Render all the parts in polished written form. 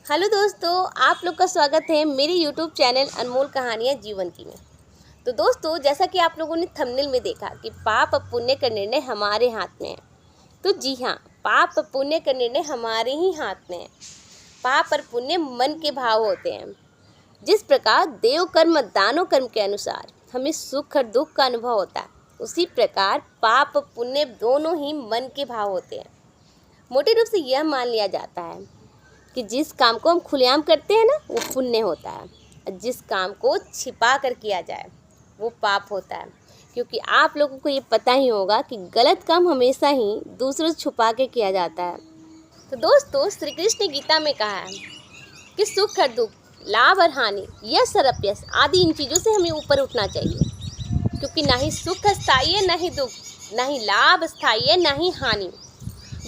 Hello दोस्तों, आप लोग का स्वागत है मेरे यूट्यूब चैनल अनमोल कहानियाँ जीवन की में। तो दोस्तों, जैसा कि आप लोगों ने थंबनेल में देखा कि पाप और पुण्य का निर्णय हमारे हाथ में है। तो जी हाँ, पाप और पुण्य का निर्णय हमारे ही हाथ में है। पाप और पुण्य मन के भाव होते हैं। जिस प्रकार देव कर्म दानव कर्म के अनुसार हमें सुख और दुख का अनुभव होता है, उसी प्रकार पाप और पुण्य दोनों ही मन के भाव होते हैं। मोटे रूप से यह मान लिया जाता है कि जिस काम को हम खुलेआम करते हैं ना, वो पुण्य होता है, और जिस काम को छिपा कर किया जाए वो पाप होता है। क्योंकि आप लोगों को ये पता ही होगा कि गलत काम हमेशा ही दूसरों से छुपा के किया जाता है। तो दोस्तों, श्री कृष्ण ने गीता में कहा है कि सुख और दुख, लाभ और हानि, यश और अपयश आदि इन चीज़ों से हमें ऊपर उठना चाहिए। क्योंकि ना ही सुख स्थायी है, ना ही दुख, ना ही लाभ स्थायी है, ना ही हानि।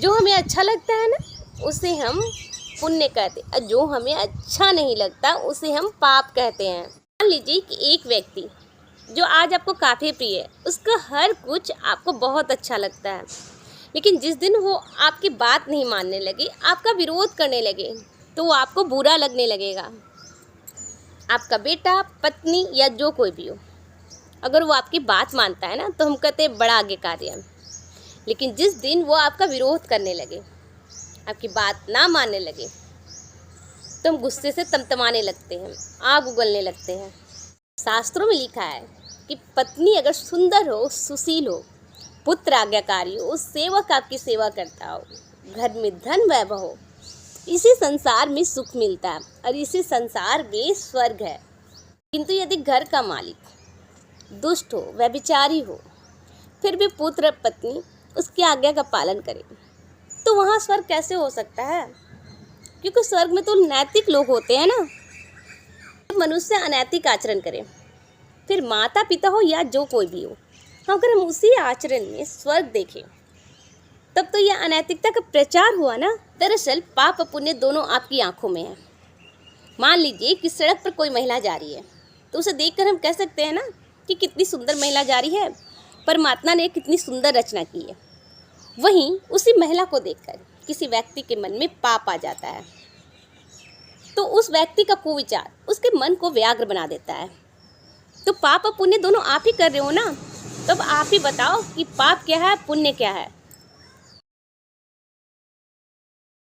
जो हमें अच्छा लगता है ना, उसे हम पुण्य कहते हैं, और जो हमें अच्छा नहीं लगता उसे हम पाप कहते हैं। मान लीजिए कि एक व्यक्ति जो आज आपको काफ़ी प्रिय है, उसका हर कुछ आपको बहुत अच्छा लगता है, लेकिन जिस दिन वो आपकी बात नहीं मानने लगे, आपका विरोध करने लगे, तो वो आपको बुरा लगने लगेगा। आपका बेटा, पत्नी या जो कोई भी हो, अगर वो आपकी बात मानता है ना, तो हम कहते हैं बड़ा आज्ञाकारी है। लेकिन जिस दिन वो आपका विरोध करने लगे, आपकी बात ना मानने लगे, तो हम गुस्से से तमतमाने लगते हैं, आग उगलने लगते हैं। शास्त्रों में लिखा है कि पत्नी अगर सुंदर हो, सुशील हो, पुत्र आज्ञाकारी हो, सेवक आपकी सेवा करता हो, घर में धन वैभव हो, इसी संसार में सुख मिलता है और इसी संसार में स्वर्ग है। किंतु यदि घर का मालिक दुष्ट हो, व्यभिचारी हो, फिर भी पुत्र पत्नी उसकी आज्ञा का पालन करे, तो वहाँ स्वर्ग कैसे हो सकता है? क्योंकि स्वर्ग में तो नैतिक लोग होते हैं ना। मनुष्य अनैतिक आचरण करे, फिर माता पिता हो या जो कोई भी हो, अगर हम उसी आचरण में स्वर्ग देखें, तब तो यह अनैतिकता का प्रचार हुआ ना। दरअसल पाप और पुण्य दोनों आपकी आंखों में है। मान लीजिए कि सड़क पर कोई महिला जा रही है, तो उसे देखकर हम कह सकते हैं ना कि कितनी सुंदर महिला जा रही है, परमात्मा ने कितनी सुंदर रचना की है। वहीं उसी महिला को देखकर किसी व्यक्ति के मन में पाप आ जाता है, तो उस व्यक्ति का कुविचार उसके मन को व्याग्र बना देता है। तो पाप और पुण्य दोनों आप ही कर रहे हो ना। तब आप ही बताओ कि पाप क्या है, पुण्य क्या है।